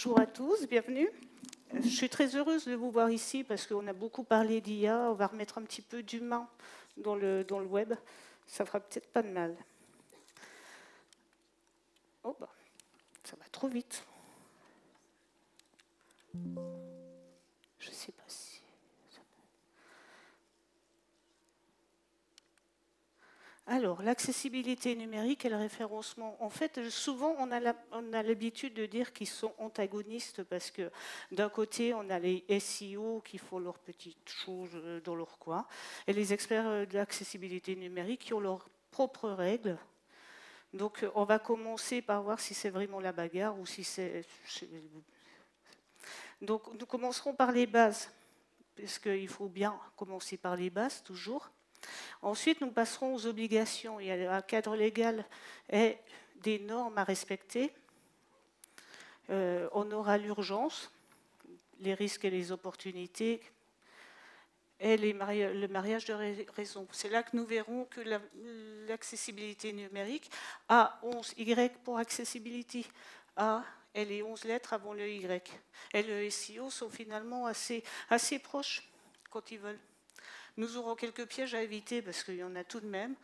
Bonjour à tous, bienvenue. Je suis très heureuse de vous voir ici parce qu'on a beaucoup parlé d'IA. On va remettre un petit peu d'humain dans le web. Ça fera peut-être pas de mal. Oh, bah, ça va trop vite. Je ne sais pas si... Alors, l'accessibilité numérique et le référencement. En fait, souvent, on a l'habitude de dire qu'ils sont antagonistes parce que d'un côté, on a les SEO qui font leurs petites choses dans leur coin et les experts de l'accessibilité numérique qui ont leurs propres règles. Donc, on va commencer par voir si c'est vraiment la bagarre ou si c'est... Donc, nous commencerons par les bases, parce qu'il faut bien commencer par les bases, toujours. Ensuite, nous passerons aux obligations. Il y a un cadre légal et des normes à respecter. On aura l'urgence, les risques et les opportunités, et le mariage de raison. C'est là que nous verrons que l'accessibilité numérique a 11 Y pour accessibility. A et les 11 lettres avant le Y. Et le SEO sont finalement assez proches quand ils veulent. Nous aurons quelques pièges à éviter parce qu'il y en a tout de même.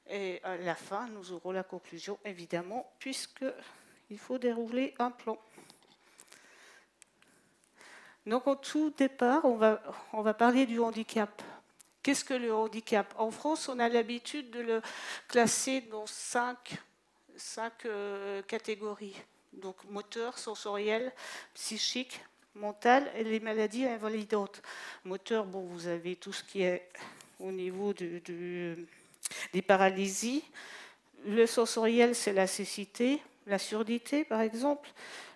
Et à la fin, nous aurons la conclusion, évidemment, puisqu'il faut dérouler un plan. Donc, au tout départ, on va parler du handicap. Qu'est-ce que le handicap? En France, on a l'habitude de le classer dans cinq catégories. Donc, moteur, sensoriel, psychique, mentale et les maladies invalidantes. Moteur, bon, vous avez tout ce qui est au niveau des paralysies. Le sensoriel, c'est la cécité, la surdité, par exemple.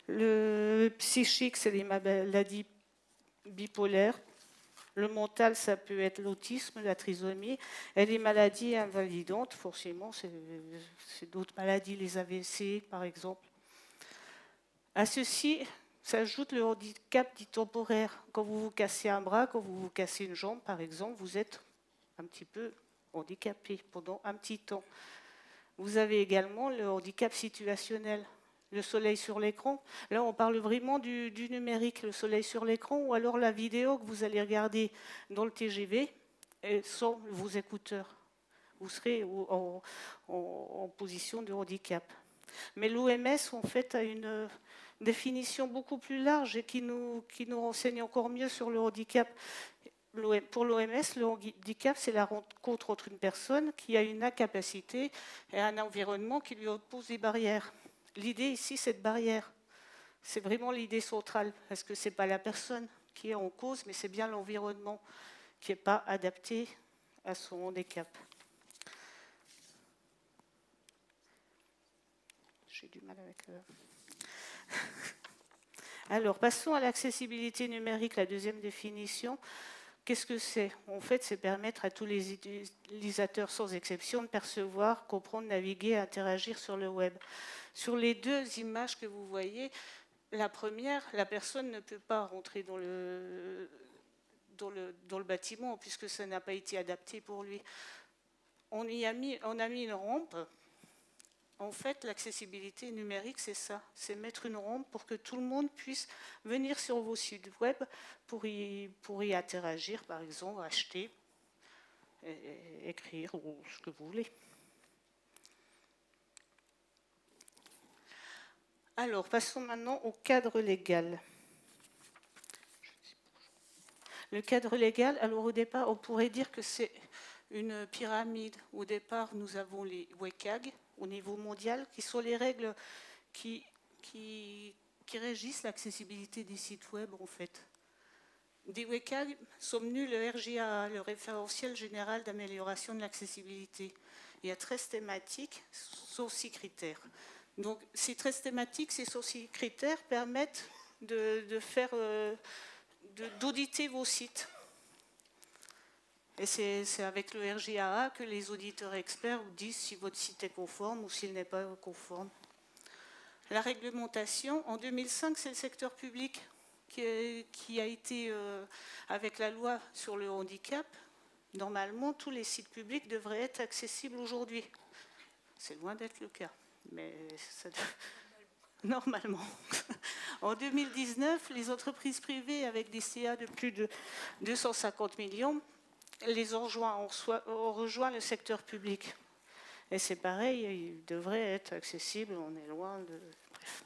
Le psychique, c'est les maladies bipolaires. Le mental, ça peut être l'autisme, la trisomie. Et les maladies invalidantes, forcément, c'est d'autres maladies, les AVC, par exemple. À ceci s'ajoute le handicap dit temporaire. Quand vous vous cassez un bras, quand vous vous cassez une jambe, par exemple, vous êtes un petit peu handicapé pendant un petit temps. Vous avez également le handicap situationnel, le soleil sur l'écran. Là, on parle vraiment du numérique, le soleil sur l'écran, ou alors la vidéo que vous allez regarder dans le TGV sans vos écouteurs. Vous serez en position de handicap. Mais l'OMS, en fait, a une définition beaucoup plus large et qui nous renseigne encore mieux sur le handicap. Pour l'OMS, le handicap, c'est la rencontre entre une personne qui a une incapacité et un environnement qui lui oppose des barrières. L'idée ici, c'est de barrière. C'est vraiment l'idée centrale, parce que ce n'est pas la personne qui est en cause, mais c'est bien l'environnement qui n'est pas adapté à son handicap. J'ai du mal avec... Alors, passons à l'accessibilité numérique, la deuxième définition. Qu'est-ce que c'est? En fait, c'est permettre à tous les utilisateurs, sans exception, de percevoir, comprendre, naviguer et interagir sur le web. Sur les deux images que vous voyez, la première, la personne ne peut pas rentrer dans le bâtiment puisque ça n'a pas été adapté pour lui. On a mis une rampe. En fait, l'accessibilité numérique, c'est ça. C'est mettre une rampe pour que tout le monde puisse venir sur vos sites web pour y interagir, par exemple, acheter, écrire ou ce que vous voulez. Alors, passons maintenant au cadre légal. Le cadre légal, alors au départ, on pourrait dire que c'est une pyramide. Au départ, nous avons les WCAG au niveau mondial, qui sont les règles qui régissent l'accessibilité des sites web, en fait. Des WCAG sont venus le RGA, le référentiel général d'amélioration de l'accessibilité. Il y a 13 thématiques, sauf 6 critères. Donc, ces 13 thématiques, ces 6 critères permettent d'auditer vos sites. Et c'est avec le RGAA que les auditeurs experts vous disent si votre site est conforme ou s'il n'est pas conforme. La réglementation, en 2005, c'est le secteur public qui a été, avec la loi sur le handicap, normalement, tous les sites publics devraient être accessibles aujourd'hui. C'est loin d'être le cas, mais ça, normalement. En 2019, les entreprises privées avec des CA de plus de 250 millions ont rejoint le secteur public. Et c'est pareil, il devrait être accessible, on est loin de... Bref.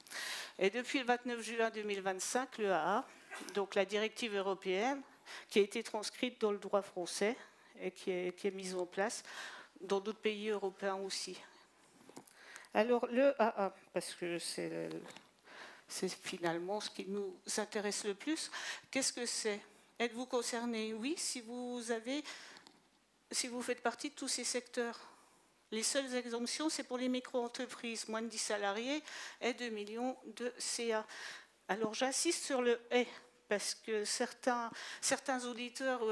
Et depuis le 29 juin 2025, le AA, donc la directive européenne, qui a été transcrite dans le droit français et qui est mise en place dans d'autres pays européens aussi. Alors le AA, parce que c'est finalement ce qui nous intéresse le plus, qu'est-ce que c'est? Êtes-vous concerné? Oui, si vous faites partie de tous ces secteurs. Les seules exemptions, c'est pour les micro-entreprises, moins de 10 salariés et 2 millions de CA. Alors j'insiste sur le « et », parce que certains auditeurs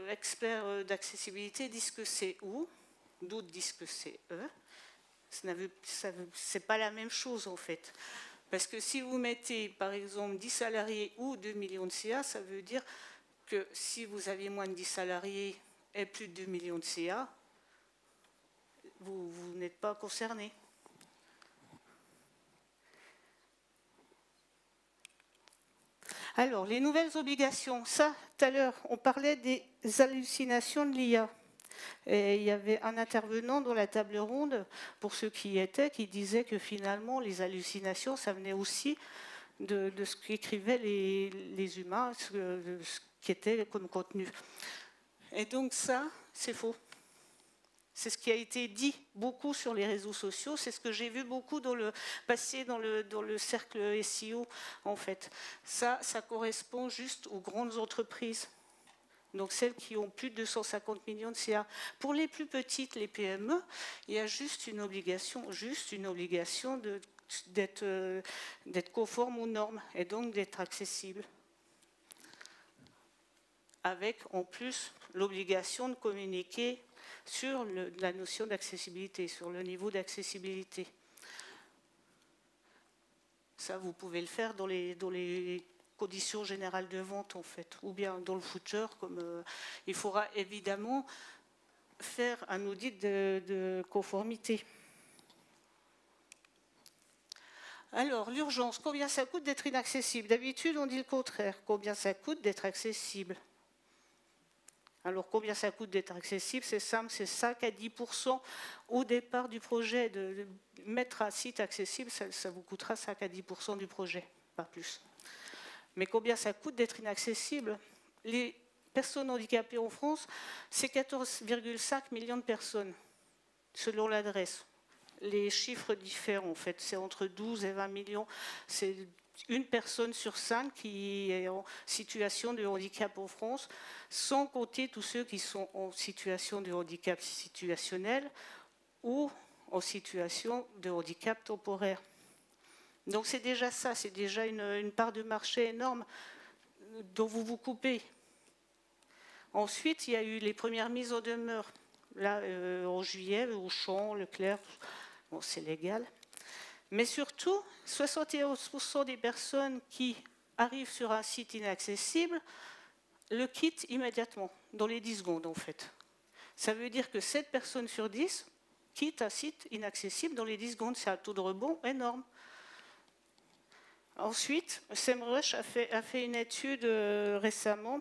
experts d'accessibilité disent que c'est « ou », d'autres disent que c'est « e ». C'est pas la même chose en fait. Parce que si vous mettez par exemple 10 salariés ou 2 millions de CA, ça veut dire que si vous avez moins de 10 salariés et plus de 2 millions de CA, vous n'êtes pas concerné. Alors, les nouvelles obligations. Ça, tout à l'heure, on parlait des hallucinations de l'IA. Et il y avait un intervenant dans la table ronde, pour ceux qui y étaient, qui disait que finalement, les hallucinations, ça venait aussi de ce qu'écrivaient les humains, de ce qui était comme contenu. Et donc ça, c'est faux. C'est ce qui a été dit beaucoup sur les réseaux sociaux, c'est ce que j'ai vu beaucoup passer dans le cercle SEO, en fait. Ça correspond juste aux grandes entreprises, donc celles qui ont plus de 250 millions de CA. Pour les plus petites, les PME, il y a juste une obligation d'être conforme aux normes et donc d'être accessible. Avec en plus l'obligation de communiquer sur la notion d'accessibilité, sur le niveau d'accessibilité. Ça, vous pouvez le faire dans les conditions générales de vente, en fait, ou bien dans le footer, comme il faudra évidemment faire un audit de conformité. Alors, l'urgence, combien ça coûte d'être inaccessible? D'habitude, on dit le contraire. Combien ça coûte d'être accessible? Alors, combien ça coûte d'être accessible? C'est simple, c'est 5 à 10% au départ du projet. De mettre un site accessible, ça vous coûtera 5 à 10% du projet, pas plus. Mais combien ça coûte d'être inaccessible? Les personnes handicapées en France, c'est 14,5 millions de personnes, selon l'adresse. Les chiffres diffèrent, en fait. C'est entre 12 et 20 millions. C'est une personne sur 5 qui est en situation de handicap en France, sans compter tous ceux qui sont en situation de handicap situationnel ou en situation de handicap temporaire. Donc c'est déjà ça, c'est déjà une part de marché énorme dont vous vous coupez. Ensuite, il y a eu les premières mises en demeure. Là, en juillet, Auchan, Leclerc, bon, c'est légal. Mais surtout, 71% des personnes qui arrivent sur un site inaccessible le quittent immédiatement, dans les 10 secondes en fait. Ça veut dire que 7 personnes sur 10 quittent un site inaccessible dans les 10 secondes. C'est un taux de rebond énorme. Ensuite, SEMrush a fait une étude récemment.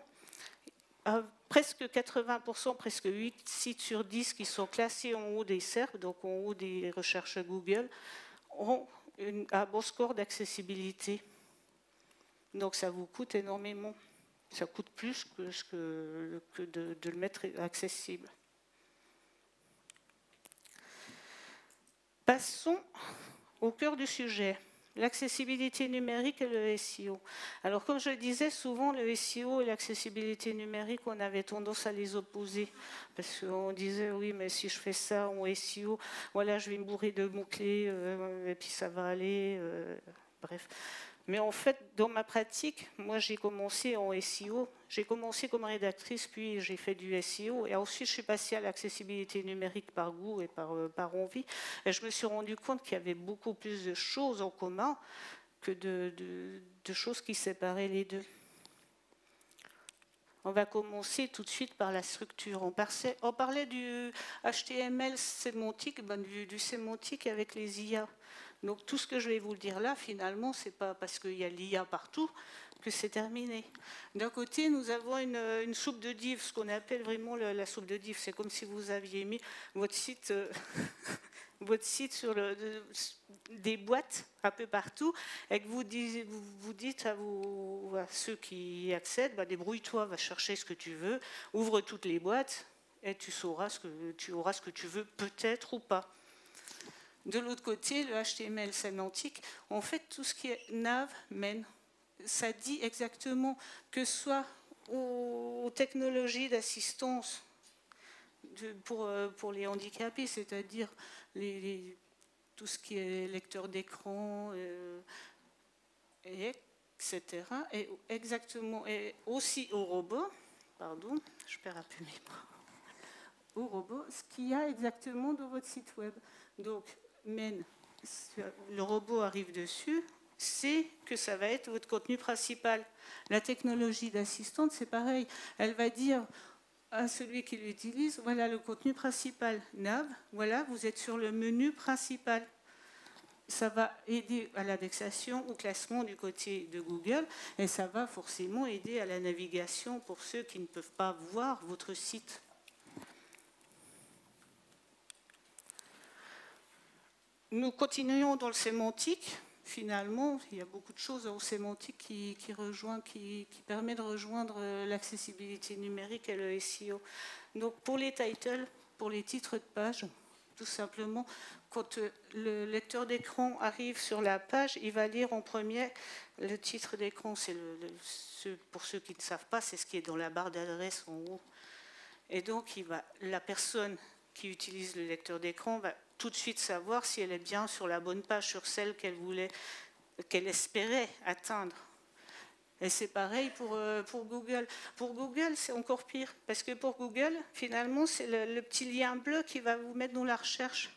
Presque 80%, presque 8 sites sur 10 qui sont classés en haut des SERP, donc en haut des recherches Google, ont un bon score d'accessibilité. Donc ça vous coûte énormément. Ça coûte plus que de le mettre accessible. Passons au cœur du sujet, l'accessibilité numérique et le SEO. Alors comme je le disais, souvent le SEO et l'accessibilité numérique, on avait tendance à les opposer. Parce qu'on disait, oui, mais si je fais ça en SEO, voilà, je vais me bourrer de mots-clés, et puis ça va aller, bref. Mais en fait, dans ma pratique, moi j'ai commencé en SEO, j'ai commencé comme rédactrice, puis j'ai fait du SEO, et ensuite je suis passée à l'accessibilité numérique par goût et par envie, et je me suis rendu compte qu'il y avait beaucoup plus de choses en commun que de choses qui séparaient les deux. On va commencer tout de suite par la structure. On parlait du HTML sémantique, du sémantique avec les IA. Donc tout ce que je vais vous dire là, finalement, c'est pas parce qu'il y a l'IA partout que c'est terminé. D'un côté, nous avons une soupe de div, ce qu'on appelle vraiment la soupe de div. C'est comme si vous aviez mis votre site, votre site sur des boîtes un peu partout et que vous dites à ceux qui accèdent, bah, débrouille-toi, va chercher ce que tu veux, ouvre toutes les boîtes et tu auras ce que tu veux, peut-être ou pas. De l'autre côté, le HTML sémantique, en fait, tout ce qui est nav, men, ça dit exactement que ce soit aux technologies d'assistance pour les handicapés, c'est-à-dire tout ce qui est lecteur d'écran, etc. Et exactement, et aussi aux robots, pardon, je perds un peu mes mots, aux robots, ce qu'il y a exactement dans votre site web. Donc, le robot arrive dessus, c'est que ça va être votre contenu principal. La technologie d'assistante, c'est pareil. Elle va dire à celui qui l'utilise, voilà le contenu principal. Nav, voilà, vous êtes sur le menu principal. Ça va aider à l'indexation, au classement du côté de Google, et ça va forcément aider à la navigation pour ceux qui ne peuvent pas voir votre site. Nous continuons dans le sémantique. Finalement, il y a beaucoup de choses en sémantique qui permet de rejoindre l'accessibilité numérique et le SEO. Donc pour les titles, pour les titres de page, tout simplement, quand le lecteur d'écran arrive sur la page, il va lire en premier le titre d'écran. C'est pour ceux qui ne savent pas, c'est ce qui est dans la barre d'adresse en haut. Et donc, la personne qui utilise le lecteur d'écran va tout de suite savoir si elle est bien sur la bonne page, sur celle qu'elle espérait atteindre. Et c'est pareil pour Google. Pour Google, c'est encore pire, parce que pour Google, finalement, c'est le petit lien bleu qui va vous mettre dans la recherche.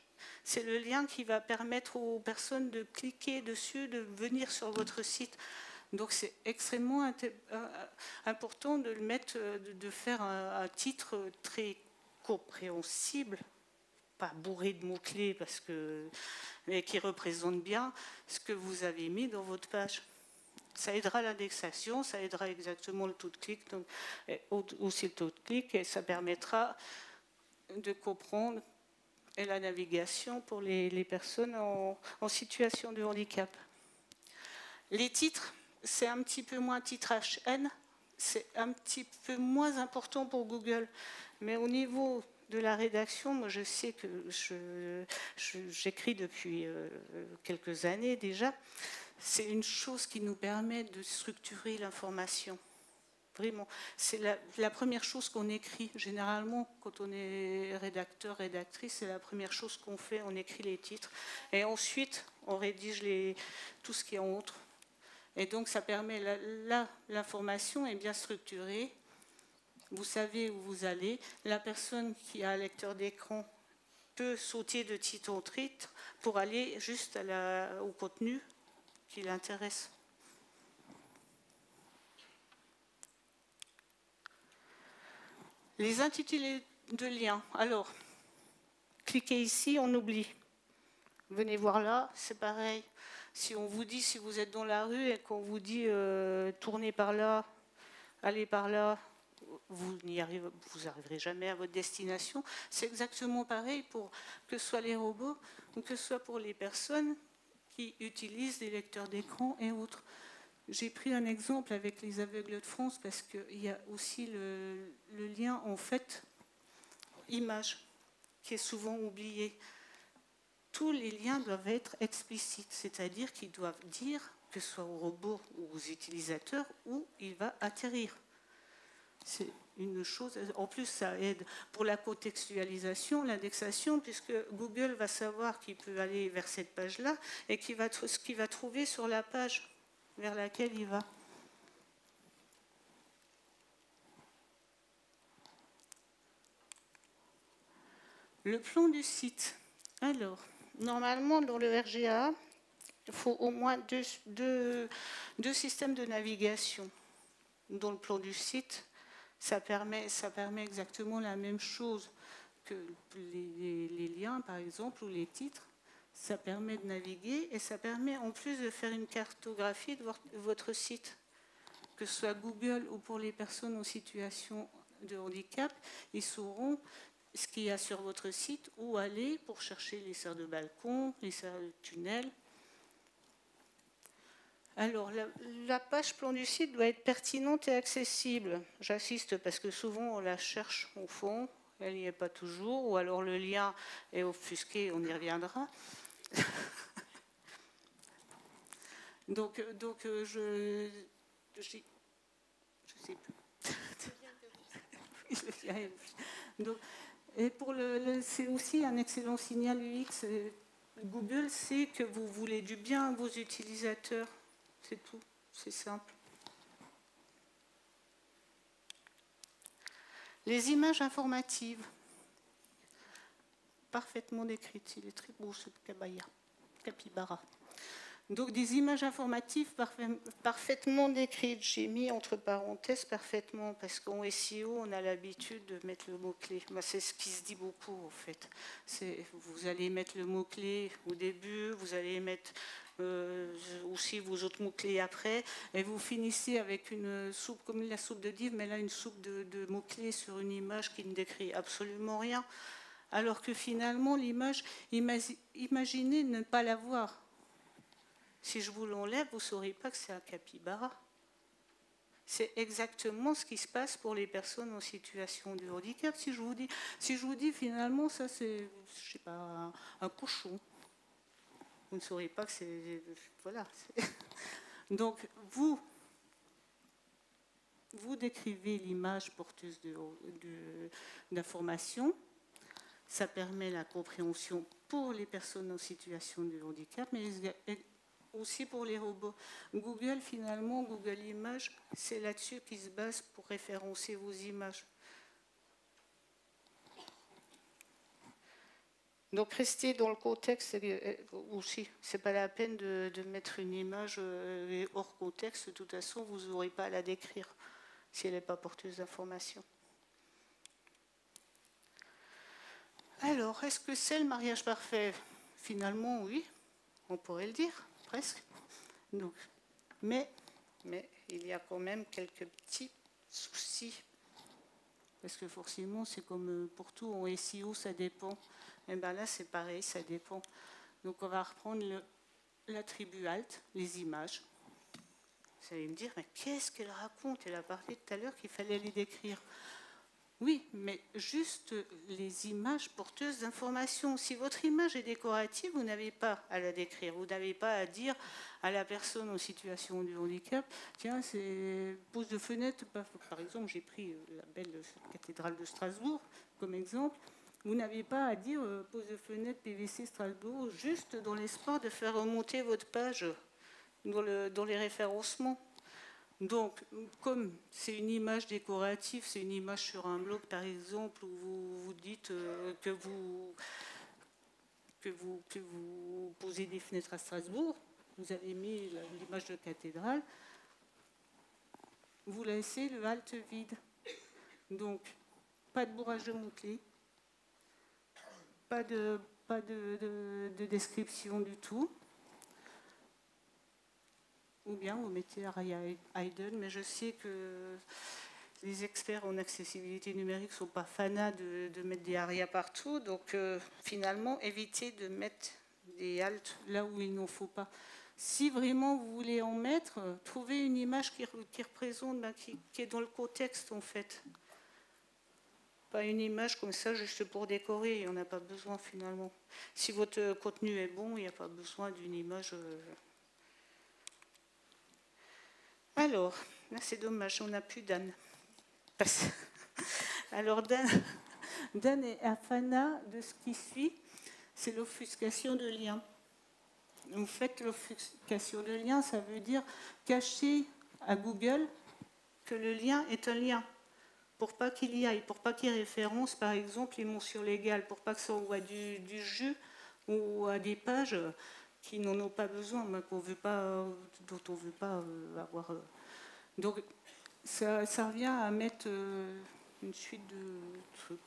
C'est le lien qui va permettre aux personnes de cliquer dessus, de venir sur votre site. Donc c'est extrêmement important de le mettre, de faire un titre très compréhensible, pas bourré de mots-clés, mais qui représente bien ce que vous avez mis dans votre page. Ça aidera l'indexation, ça aidera exactement le taux de clic, donc, aussi le taux de clic, et ça permettra de comprendre et la navigation pour les personnes en situation de handicap. Les titres, c'est un petit peu moins titre HN, c'est un petit peu moins important pour Google, mais au niveau de la rédaction, moi je sais que j'écris depuis quelques années déjà. C'est une chose qui nous permet de structurer l'information. Vraiment, c'est la première chose qu'on écrit. Généralement, quand on est rédacteur, rédactrice, c'est la première chose qu'on fait, on écrit les titres. Et ensuite, on rédige tout ce qui est entre. Et donc, ça permet, l'information est bien structurée. Vous savez où vous allez. La personne qui a un lecteur d'écran peut sauter de titre en titre pour aller juste au contenu qui l'intéresse. Les intitulés de liens. Alors, cliquez ici, on oublie. Venez voir là, c'est pareil. Si on vous dit, si vous êtes dans la rue et qu'on vous dit tournez par là, allez par là, vous n'arriverez jamais à votre destination. C'est exactement pareil pour que ce soit les robots ou que ce soit pour les personnes qui utilisent des lecteurs d'écran et autres. J'ai pris un exemple avec les aveugles de France parce qu'il y a aussi le lien en fait image qui est souvent oublié. Tous les liens doivent être explicites, c'est-à-dire qu'ils doivent dire, que ce soit aux robots ou aux utilisateurs, où il va atterrir. C'est une chose. En plus, ça aide pour la contextualisation, l'indexation, puisque Google va savoir qu'il peut aller vers cette page-là et ce qu'il va trouver sur la page vers laquelle il va. Le plan du site. Alors, normalement, dans le RGA, il faut au moins deux systèmes de navigation. Dans le plan du site, ça permet exactement la même chose que les liens, par exemple, ou les titres. Ça permet de naviguer et ça permet en plus de faire une cartographie de votre site. Que ce soit Google ou pour les personnes en situation de handicap, ils sauront ce qu'il y a sur votre site, où aller pour chercher les serres de balcon, les serres de tunnel. Alors, la page plan du site doit être pertinente et accessible. J'insiste parce que souvent on la cherche au fond, elle n'y est pas toujours, ou alors le lien est offusqué, on y reviendra. donc je sais plus. Donc, et c'est aussi un excellent signal UX. Google sait que vous voulez du bien à vos utilisateurs. C'est tout, c'est simple. Les images informatives, parfaitement décrites. Il est très beau ce capybara. Donc des images informatives parfaitement décrites. J'ai mis entre parenthèses parfaitement parce qu'en SEO, on a l'habitude de mettre le mot-clé. C'est ce qui se dit beaucoup en fait. Vous allez mettre le mot-clé au début, vous allez mettre aussi vos autres mots-clés après, et vous finissez avec une soupe comme la soupe de Dive, mais là une soupe de mots-clés sur une image qui ne décrit absolument rien. Alors que finalement, l'image, imaginez ne pas la voir. Si je vous l'enlève, vous ne saurez pas que c'est un capybara. C'est exactement ce qui se passe pour les personnes en situation de handicap. Si je vous dis finalement, ça c'est, je sais pas, un cochon. Vous ne saurez pas que c'est... Voilà. Donc, vous décrivez l'image porteuse d'information. Ça permet la compréhension pour les personnes en situation de handicap, mais aussi pour les robots. Google, finalement, Google Images, c'est là-dessus qu'il se base pour référencer vos images. Donc, restez dans le contexte aussi. Ce n'est pas la peine de mettre une image hors contexte. De toute façon, vous n'aurez pas à la décrire si elle n'est pas porteuse d'informations. Alors, est-ce que c'est le mariage parfait? Finalement, oui, on pourrait le dire, presque. Donc, mais il y a quand même quelques petits soucis. Parce que forcément, c'est comme pour tout, en SEO, ça dépend. Et bien là, c'est pareil, ça dépend. Donc, on va reprendre l'attribut alt, les images. Vous allez me dire, mais qu'est-ce qu'elle raconte? Elle a parlé tout à l'heure qu'il fallait les décrire. Oui, mais juste les images porteuses d'informations. Si votre image est décorative, vous n'avez pas à la décrire. Vous n'avez pas à dire à la personne en situation de handicap, tiens, c'est pose de fenêtre. Par exemple, j'ai pris la belle cathédrale de Strasbourg comme exemple. Vous n'avez pas à dire pose de fenêtre PVC Strasbourg, juste dans l'espoir de faire remonter votre page dans les référencements. Donc, comme c'est une image décorative, c'est une image sur un blog, par exemple, où vous dites que vous posez des fenêtres à Strasbourg, vous avez mis l'image de cathédrale, vous laissez le alt vide. Donc, pas de bourrage de mots-clés, pas de description du tout. Ou bien vous mettez Aria Hidden, mais je sais que les experts en accessibilité numérique ne sont pas fanats de mettre des ARIA partout, donc finalement, évitez de mettre des alt là où il n'en faut pas. Si vraiment vous voulez en mettre, trouvez une image qui représente, qui est dans le contexte en fait. Pas une image comme ça juste pour décorer, il n'y en a pas besoin finalement. Si votre contenu est bon, il n'y a pas besoin d'une image... Alors, là c'est dommage, on n'a plus d'Anne. Alors Dan est afana de ce qui suit, c'est l'offuscation de liens. En fait, l'offuscation de liens, ça veut dire cacher à Google que le lien est un lien, pour pas qu'il y aille, pour pas qu'il référence par exemple les mentions légales, pour pas que ça envoie du jus ou à des pages qui n'en ont pas besoin, mais dont on ne veut pas avoir... Donc, ça revient à mettre une suite de trucs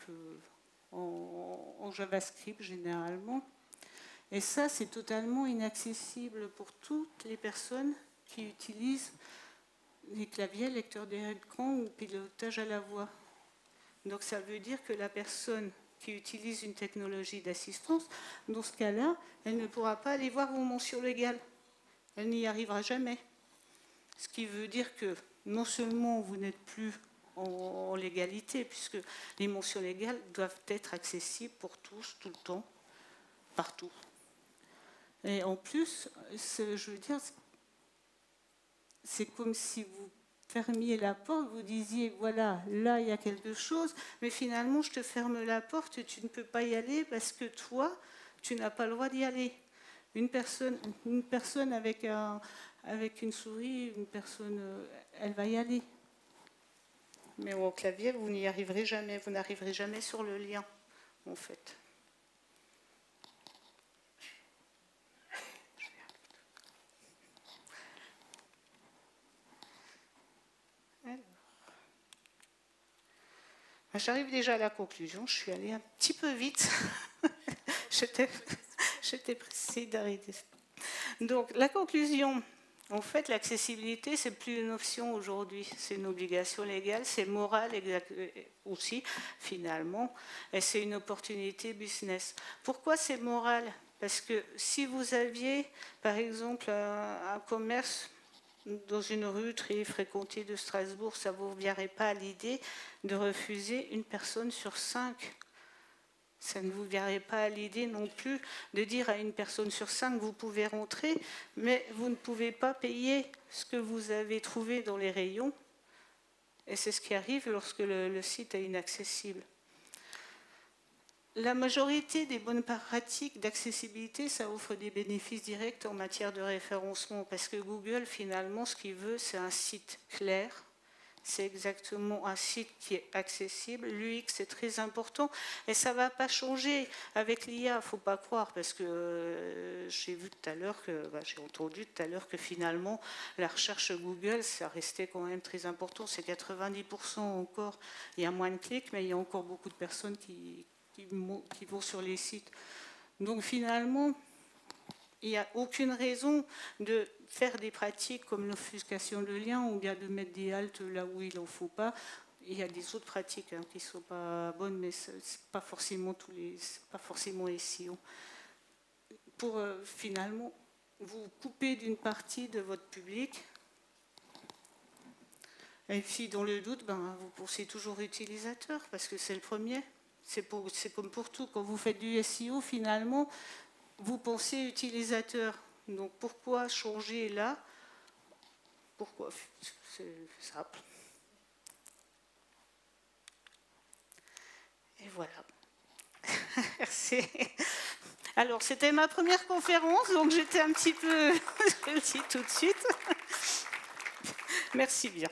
en JavaScript généralement. Et ça, c'est totalement inaccessible pour toutes les personnes qui utilisent les claviers, lecteurs d'écran ou pilotage à la voix. Donc ça veut dire que la personne qui utilise une technologie d'assistance, dans ce cas-là, elle ne pourra pas aller voir vos mentions légales. Elle n'y arrivera jamais. Ce qui veut dire que non seulement vous n'êtes plus en légalité, puisque les mentions légales doivent être accessibles pour tous, tout le temps, partout. Et en plus, je veux dire, c'est comme si vous fermiez la porte, vous disiez, voilà, là, il y a quelque chose, mais finalement, je te ferme la porte, tu ne peux pas y aller parce que toi, tu n'as pas le droit d'y aller. Une personne avec une souris, une personne, elle va y aller. Mais au clavier, vous n'y arriverez jamais, vous n'arriverez jamais sur le lien, en fait. J'arrive déjà à la conclusion, je suis allée un petit peu vite. J'étais pressée d'arrêter. Donc, la conclusion, en fait, l'accessibilité, c'est plus une option aujourd'hui, c'est une obligation légale, c'est moral aussi, finalement, et c'est une opportunité business. Pourquoi c'est moral? Parce que si vous aviez, par exemple, un commerce dans une rue très fréquentée de Strasbourg, ça ne vous viendrait pas à l'idée de refuser une personne sur 5. Ça ne vous viendrait pas à l'idée non plus de dire à une personne sur 5, vous pouvez rentrer, mais vous ne pouvez pas payer ce que vous avez trouvé dans les rayons. Et c'est ce qui arrive lorsque le site est inaccessible. La majorité des bonnes pratiques d'accessibilité, ça offre des bénéfices directs en matière de référencement, parce que Google, finalement, ce qu'il veut, c'est un site clair. C'est exactement un site qui est accessible. L'UX, c'est très important. Et ça ne va pas changer avec l'IA, il ne faut pas croire, parce que j'ai entendu tout à l'heure que finalement, la recherche Google, ça restait quand même très important. C'est 90% encore. Il y a moins de clics, mais il y a encore beaucoup de personnes qui vont sur les sites. Donc finalement, il n'y a aucune raison de faire des pratiques comme l'offuscation de liens ou bien de mettre des haltes là où il n'en faut pas. Il y a des autres pratiques qui ne sont pas bonnes, mais ce n'est pas forcément SEO. Pour finalement vous couper d'une partie de votre public. Et puis dans le doute, vous pensez toujours utilisateur parce que c'est le premier. C'est comme pour tout, quand vous faites du SEO, finalement, vous pensez utilisateur. Donc pourquoi changer là? Pourquoi? C'est simple. Et voilà. Merci. Alors, c'était ma première conférence, donc j'étais un petit peu... Je le dis tout de suite. Merci bien.